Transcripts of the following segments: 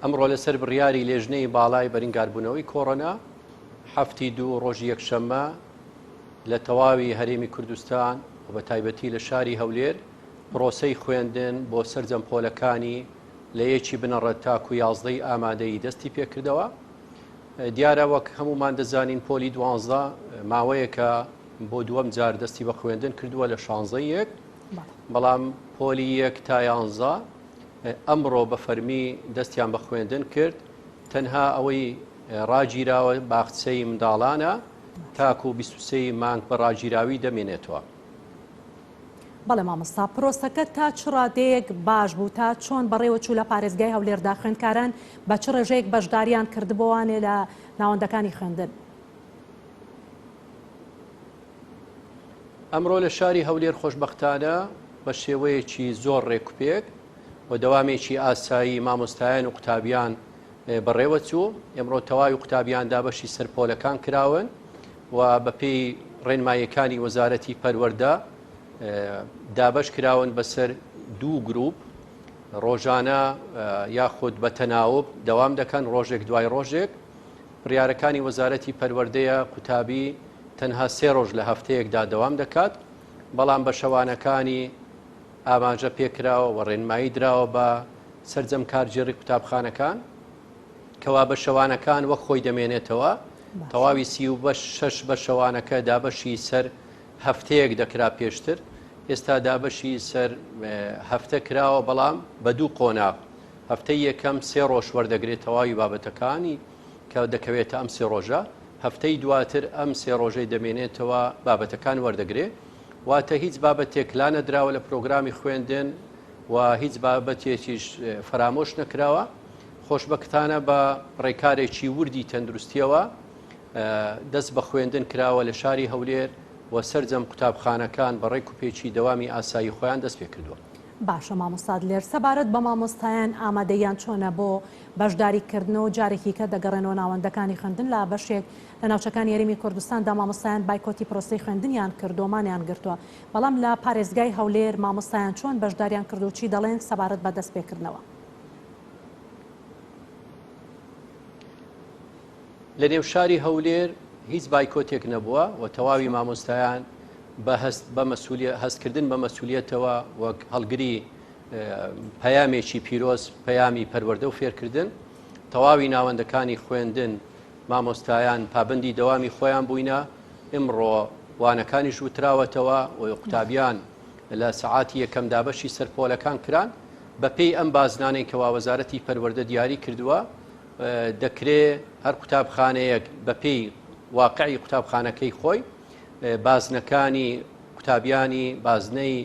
ئەمڕۆ لەسەر بڕیاری لێژنەی باڵای بەرینگاربوونەوەی کۆڕۆنا هەفتی دوو ڕۆژی یەکشەممە لە تەواوی هەرێمی کوردستان و بە تایبەتی لە شاری هەولێر پرۆسەی خوێندن بۆ سەرجەمپۆلەکانی لە یەکی بنەڕەت تاکو 11 ئامادەی دەستی پێکردەوە. دیارە وەک هەمومان دەزانین پۆلی 12 ماوەیەکە بۆ دووەم جار دەستی بە خوێندن کردووە لە 16 بەڵام پۆلی 1 تا 11 ئەمڕۆ بە فەرمی دەستیان بە خوێندن کرد. تەنها ئەوەی ڕاگیراوە باخچەی منداڵانە تاکو 23 مانگ بە ڕاگیراوی دەمێنێتەوە. بەڵێ مامۆستا پرۆسەکە تا چ ڕادەیەک باش بوو تا چۆن بەڕێوە چوو لە پارێزگای هەولێردا خوێندکاران بە چ ڕێژەیەک بەشداریان کردبووانێ لە ناوەندەکانی خوێندن؟ ئەمڕۆ لە شاری هەولێر خۆشبەختانە بە شێوەیەکی زۆر ڕێکوپێک و دەوامێکی ئاسایی مامۆستایان و قوتابیان بەڕێوە چوو. ئەمڕۆ تەواوی قوتابیان دابەشی سەرپۆلەکان کراون و بەپێی ڕێنماییەکانی وەزارەتی پەروەردە دابەش کراون بەسەر دوو گروپ ڕۆژانە یاخود بە تەناوب دەوام دەکەن ڕۆژێک دوای ڕۆژێک. بڕیارەکانی وەزارەتی پەروەردەیە قوتابی تەنها 3 ڕۆژ لە هەفتەیەکدا دەوام دەکات، بەڵام بە شەوانەکانی ئاماژە پێکراوە و ڕێنمایی درراوە بە سەرجەم کارژێڕی قوتابخانەکان کەوا بە شەوانەکان وەک خۆی دەمێنێتەوە. تەواوی 36 بە شەوانەکە دابەشی سەر هەفتەیەک دەکرا پێشتر، ئێستا دابەشی سەر هەفتە کراوە بەڵام بە دوو قۆناغ. هەفتەی یەکەم 3 ڕۆژ وەردەگرێت تەواوی بابەتەکانی کە دەکەوێتە ئەم 3 ڕۆژە، هەفتەی دواتر ئەم 3 ڕۆژەی دەمێنێتەوە بابەتەکان وەردەگرێت. واتە هیچ بابەتێک لا نەدراوە لە پرۆگرامی خوێندن و هیچ بابەتێکیش فرامۆش نەکراوە. خۆشبەختانە بە ڕێکارێکی وردی تەندروستیەوە دەست بە خوێندن کراوە لە شاری هەولێر و سەرجەم قوتابخانەکان بە ڕێک و پێچی دەوامی ئاسایی خۆیان دەست پێ کردووە. باشە مامۆستاد لێر سەبارەت بە مامۆستایان ئامادەیان چۆنە بۆ بەشداریکردنەوە جارێکی کە دەگەڕێنەوە ناوەندەکانی خوێندن لە بەشێک لە ناوچەکانی هەرێمی کوردستاندا مامۆستایان بایکۆتی پرۆسەی خوێندنیان کردۆمانیان گرتووە، بەڵام لە پارێزگای هەولێر مامۆستایان چۆن بەشداریان کردو چی دەڵێن سەبارەت بە دەست پێکردنەوە؟ لە نێو شاری هەولێر هیچ بایکۆتێک نەبووە و تەواوی مامۆستایان بە هەستکردن بە مەسئولیەتەوە وەک هەڵگری پەیامێکی پیرۆز پەیامی پەروەردە و فێرکردن. تەواوی ناوەندەکانی خوێندن مامۆستایان پابندی دەوامی خۆیان بووینە. ئمڕۆ وانەکانیش وتراوەتەوە و قوتابیان لە سەعاتی یەکەم دابەشی سەرپۆلەکان کران بە پێی ئەم بازنانەی کەوا وەزارەتی پەروەردە دیاری کردووە. دەکرێت هەر قوتابخانەیەک بە پێی واقعی قوتابخانەکەی خۆی بازنەکانی قوتابیانی بازنەی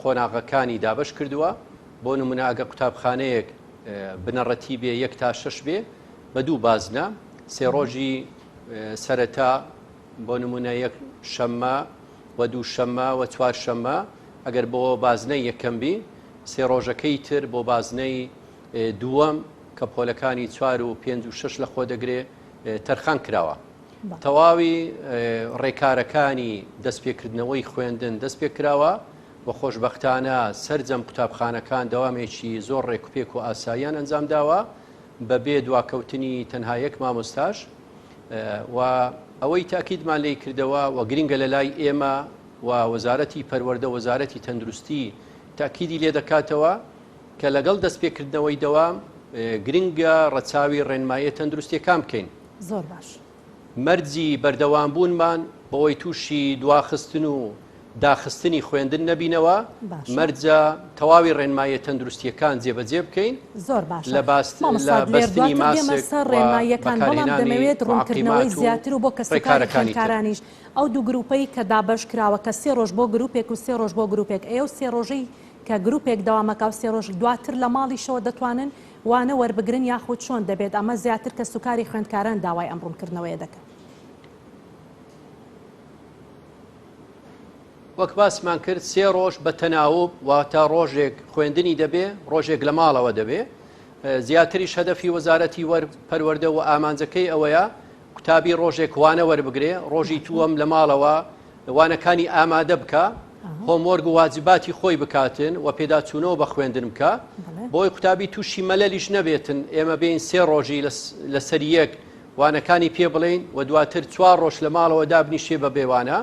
قۆناغەکانی دابش کردووە. بۆ نمونە ئەگە قوتابخانەیەک بنەڕەتی بێ 1 تا 6 بێ بە دوو بازنە 3 ڕۆژی سەرەتا بۆ نمونە 1 شەممە و 2 شەممە و 4 شەممە ئەگەر بۆ بازنەی یەکەم بی 3 ڕۆژەکەی تر بۆ بازنەی دووەم کە پۆلەکانی 4 و 5 و 6 لە خۆ دەگرێ تەرخان کراوە. تەواوی ڕێکارەکانی دەستپێکردنەوەی خوێندن دەست پێکراوە و خۆشبەختانە سەرجەم قوتابخانەکان دەوامێکی زۆر ڕێکوپێک و ئاساییان ئەنجام داوە بەبێ دواکەوتنی تەنها یەک مامۆستاش و ئەوەی تاکیدمان لێی کردەوە و گرنگە لە لای ئێمە و وەزارەتی پەروەردە وەزارەتی تەندروستی تاکیدی لێ دەکاتەوە کە لەگەڵ دەستپێکردنەوەی دەوام گرنگە ڕەچاوی ڕێنماییە تەندروستیەکان بکەین. زۆر باش. مەرجی بەردەوامبوونمان بەوەی تووشی دواخستن و داخستنی خوێندن نەبینەوە، مەرجە تەواوی ڕێنماییە تەندروستیەکان جێبەجێ بکەین. زۆر باش لە بەستنی ماسک ڕێنماییەکان بەڵام دەمەوێت ڕوونکردنەوەی زیاتر و بۆ کەسەکانی خوێندکارانیش ئەو دوو گروپەی کە دابەش کراوە کە 3 ڕۆژ بۆ گروپێک و 3 ڕۆژ بۆ گروپێک ئێوە 3 ڕۆژەی کە گروپێک دەوامەکە و 3 ڕۆژ دواتر لە ماڵیشەوە دەتوانن وانە وەربگرن یاخود چۆن دەبێت ئەمە زیاتر کە سوکاری خوێندکاران داوای ئەم ڕوونکردنەوەیە دەکەن؟ وەک باسمان کرد 3 ڕۆژ بە تەناوب واتە ڕۆژێک خوێندنی دەبێ ڕۆژێک لە ماڵەوە دەبێ. زیاتریش هەدەفی وەزارەتی پەروەردە و ئامانجەکەی ئەوەیە قوتابی ڕۆژێک وانە وەربگرێ، ڕۆژی تووەم لە ماڵەوە وانەکانی ئامادە بکە، هۆموەرگ و واجباتی خۆی بکاتن و پێداچوونەوە بە خوێندن بکە بۆی قوتابی تووشی مەلەلیش نەبێتن ئێمە بین 3 ڕۆژی لەسەر یەک وانەکانی پێ بڵین و دواتر 4 ڕۆژ لە ماڵەوە دابنیشێ بە بێوانە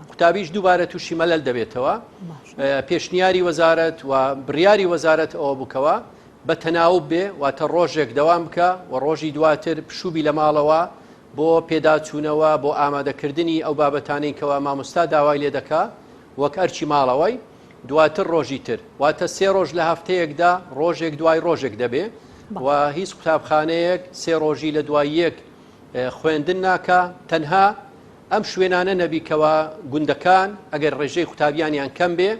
قوتابیش دووبارە تووشی مەلەل دەبێتەوە پێشنیاری وەزارەت و بڕیاری وەزارەت ئەوە بکەوە بە تەناوب بێ واتە ڕۆژێک دەوام بکە و ڕۆژی دواتر پشوبی لە ماڵەوە بۆ پێداچوونەوە بۆ ئامادەکردنی ئەو بابەتانەی کەوا مامۆستا داوای لێ دەکا وەک ئەرچی ماڵەوەی دواتر ڕۆژی تر واتە 3 ڕۆژ لە هەفتەیەکدا ڕۆژێک دوای ڕۆژێک دەبێ و هیچ قوتابخانەیەک 3 ڕۆژی لە دوای یەک خوێندن ناکە تەنها ئەم شوێنانە نەبیکەوە گوندەکان ئەگەر ڕێژەی قوتابیانیان کەم بێ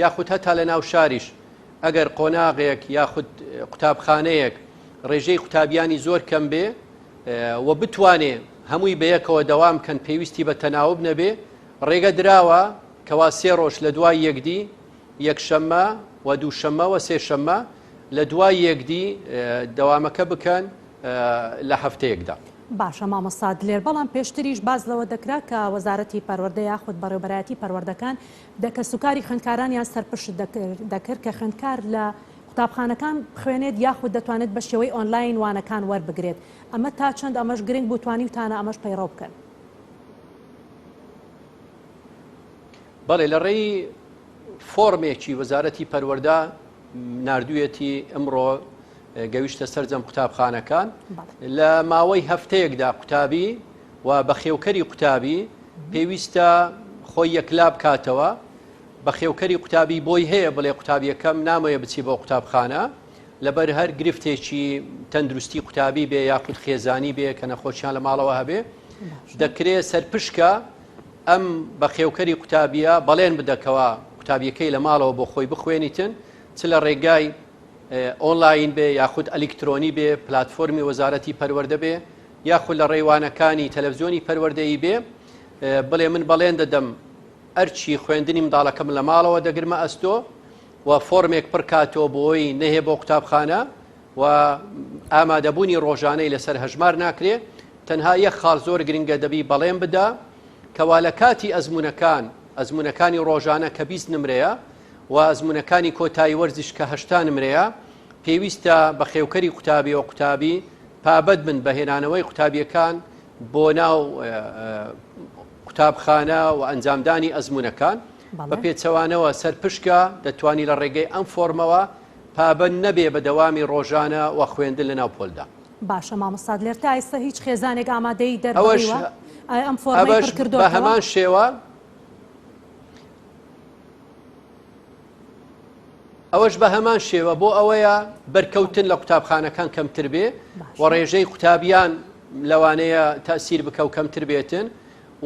یاخود هەتا لە ناو شاریش ئەگەر قۆناغێک یاخود قوتابخانەیەک ڕێژەی قوتابیانی زۆر کەم بێ و بتوانێ هەمووی بەیەکەوە دەوام کەن پێویستی بە تەناوب نەبێ ڕێگە دراوە کەوا 3 ڕۆژ لە دوای یەکدی یەکشەممە و دووشەممە و سێشەممە لە دوای یەکدی دەوامەکە بکەن لە هەفتەیەکدا. باشە مامۆستا دلێر بەڵام پێشتریش باز لەوە دەکرا کە وەزارەتی پەروەردە یاخود بەڕێوەبەرایەتی پەروەردەکان دەکە سوکاری خوێندکارانیان سەرپشت دەکرد کە خوێندکار لە قوتابخانەکان بخوێنێت یاخود دەتوانێت بە شێوەی ئۆنلاین وانەکان وەربگرێت ئەمە تا چەند ئەمەش گرنگ بوتوانی وتانە ئەمەش پەیڕەو بکەن. بەڵێ لە ڕێی فۆرمێکی وەزارەتی پەروەردە نردوویەتی ئەمڕۆ گەویشتە سەرجەم قوتابخانەکان لە ماوەی هەفتەیەکدا قوتابی و بە خێوکەری قوتابی پێویستە خۆی یەکلا بکاتەوە بە خێوکەری قوتابی بۆی هەیە بڵێ قوتابیەکەم نامەیە بچی بۆ قوتابخانە لەبەر هەر گرفتێکی تەندروستی قوتابی بێ یاخود خێزانی بێ کە نەخۆشیان لە ماڵەوە هەبێ دەکرێت سەرپشکە ئەم بە خێوکەری قوتابیە بەڵێن بدەکەوە قوتابیەکەی لە ماڵەوە بۆ خۆی بخوێنیتن چ لە ڕێگای ئۆنلاین بێ یاخود ئەلکترۆنی بێ پلاتفۆرمی وەزارەتی پەروەردە بێ یاخود لە ڕێوانەکانی تەلەڤیزیۆنی پەروەردەیی بێ بڵێ من بەڵێن دەدەم ئەرچی خوێندنی منداڵەکەم لە ماڵەوە دەگرمە ئەستۆ و فۆرمێک پڕکاتەوە بۆی نەهێ بۆ قوتابخانە و ئامادەبوونی ڕۆژانەی لەسەر هەژمار ناکرێ تەنها یەک خاڵ زۆر گرنگە دەبی بەڵێن بدا کەوا لە کاتی ئەزمونەکانی ڕۆژانە کە 20 نمرەیە و ئەزمونەکانی کۆتایی وەرزش کە 80 نمرەیە پێویستە بە خێوکەری قوتابی و قوتابی پابەت بن بەهێنانەوەی قوتابیەکان بۆ ناو قوتابخانە و ئەنجامدانی ئەزمونەکان بە پێچەوانەوە سەرپشکە دەتوانی لە ڕێگەی ئەم فۆرمەوە پابەت نەبێ بە دەوامی ڕۆژانە و خوێندن لە ناو پۆلدا. باشە مامۆستا دلێر تا ئێستا هیچ خێزانێک ئامادەی دەربڕیوە ئەم فۆرمەی پڕکردووە بە هەمان شێوە ئەوەش بە هەمان شێوە بۆ ئەوەیە بەرکەوتن لە قوتابخانەکان کەمتر بێ و ڕێژەی قوتابیان لەوانەیە تەسیر بکە و کەمتر بێتن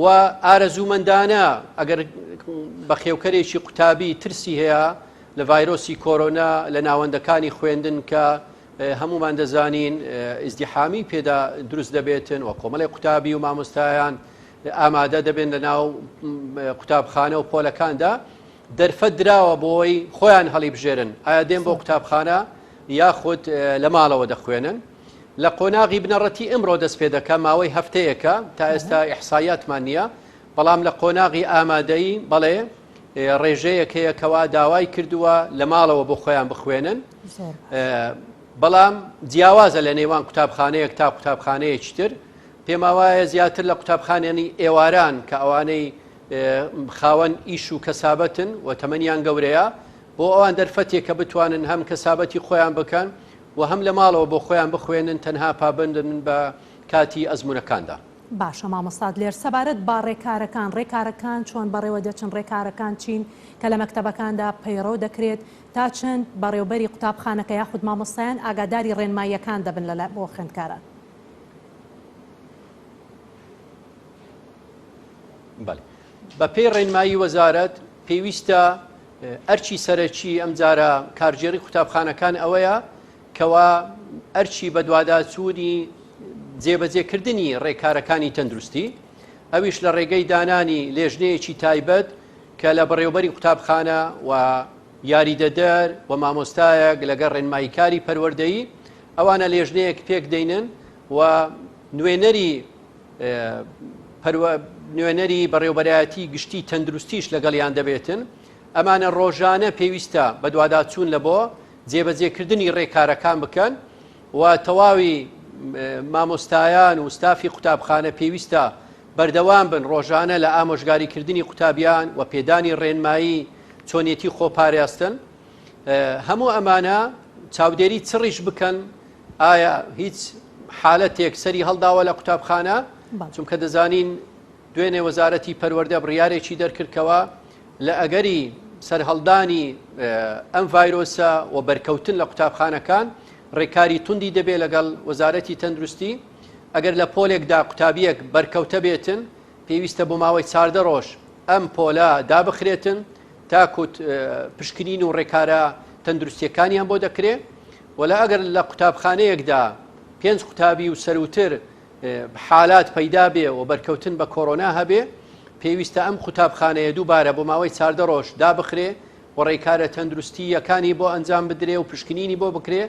و ئارەزوومەندانە ئەگەر بە خێوکەرێکی قوتابی ترسی هەیە لە ڤایرۆسی کۆرۆنا لە ناوەندەکانی خوێندن کە هەمومان دەزانین ئیزدیحامی پێدا دروست دەبێتن و کۆمەڵی قوتابی و مامۆستایان ئامادە دەبێن لە ناو قوتابخانە و پۆلەکاندا دەرفەت دراوە بۆی خۆیان هەڵی بژێرن ئایا دێن بۆ قوتابخانە یاخود لە ماڵەوە دەخوێنن لە قۆناغی بنەڕەتی ئەمڕۆ دەست پێ دەکە ماوەی هەفتەیەکە تا ئێستا ئیحسایاتمان نییە بەڵام لە قۆناغی ئامادەیی بەڵێ ڕێژەیەکەیە کەوا داوای کردووە لە ماڵەوە بۆ خۆیان بخوێنن بەڵام جیاوازە لە نێوان قوتابخانەیەک تا قوتابخانەیەکی تر پێم وایە زیاتر لە قوتابخانێنی ئێواران کە ئەوانەی خاوەن ئیش و کەسابەتن و تەمەنیان گەورەیە بۆ ئەوان دەرفەتێک کە بتوانن هەم کەسابەتی خۆیان بکەن و هەم لە ماڵەوە بۆ خۆیان بخوێنن تەنها پابندن بە کاتی ئەزمونەکاندا. باشە مامۆستا دلێر سەبارەت با ڕێکارەکان چۆن بەڕێوە دەچن ڕێکارەکان چین کە لە مەکتەبەکاندا پەیڕۆ دەکرێت تا چەند بەڕێوەبەری قوتابخانەکە یاخود مامۆستایان ئاگاداری ڕێنماییەکان دەبن بۆ خوێندکاران. بە پێی ڕێنمایی وەزارەت پێویستە ئەرچی سەرەکی ئەم جارە کارژێری قوتابخانەکان ئەوەیە کەوا ئەرچی بە دوواداچوونی جێبەجێکردنی ڕێکارەکانی تەندروستی ئەویش لە ڕێگەی دانانی لێژنەیەکی تایبەت کە لە بەڕێوەبەری قوتابخانە و یاریدەدەر و مامۆستایەک لەگەڵ ڕێنماییکاری پەروەردەیی ئەوانە لێژنەیەک پێک دەینن و نوێنەری بەڕێوەبەرایەتی گشتی تەندروستیش لەگەڵیان دەبێتن ئەمانە ڕۆژانە پێویستە بە دوواداچوون لە بۆ جێبەجێکردنی ڕێکارەکان بکەن و تەواوی مامۆستایان و ستافی قوتابخانە پێویستە بەردەوام بن ڕۆژانە لە ئامۆژگاریکردنی قوتابیان و پێدانی ڕێنمایی چۆنیەتی خۆپاراستن. هەموو ئەمانە چاودێری چڕیش بکەن ئایا هیچ حالەتێک سەری هەڵداوە لە قوتابخانە، چونکە دەزانین دوێنێ وەزارەتی پەروەردە بڕیارێکی دەرکردکەوە لە ئەگەری سەرهەڵدانی ئەم ڤایرۆسە و بەرکەوتن لە قوتابخانەکان ڕێکاری توندی دەبێت لەگەڵ وەزارەتی تەندروستی. ئەگەر لە پۆلێکدا قوتابیەک بەرکەوتە بێتن پێویستە بۆ ماوەی 14 ڕۆژ ئەم پۆلە دابخرێتن تاکوت پشکنین و ڕێکارە تەندروستیەکانیان بۆ دەکرێت. ولا ئەگەر لە قوتابخانەیەکدا 5 قوتابی و سەروتر حالات پەیدا بێ و بەرکەوتن بە کۆڕۆنا هەبێ پێویستە ئەم قوتابخانەیە دووبارە بۆ ماوەی 14 ڕۆژ دابخرێ و ڕێکارە تەندروستیەکانی بۆ ئەنجام بدرێ و پشکنینی بۆ بکرێ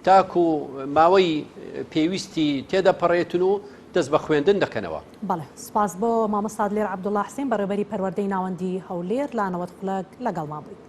تاکو ماوەی پێویستی تێدەپەڕێتن و دەست بە خوێندن دەکەنەوە. بەڵێ سپاس بۆ مامۆستا دلێر عەبدوڵڵا حوسێن بەڕێوەبەری پەروەردەی ناوەندی هەولێر لا نەوەت خوڵک لەگەڵمان بوویت.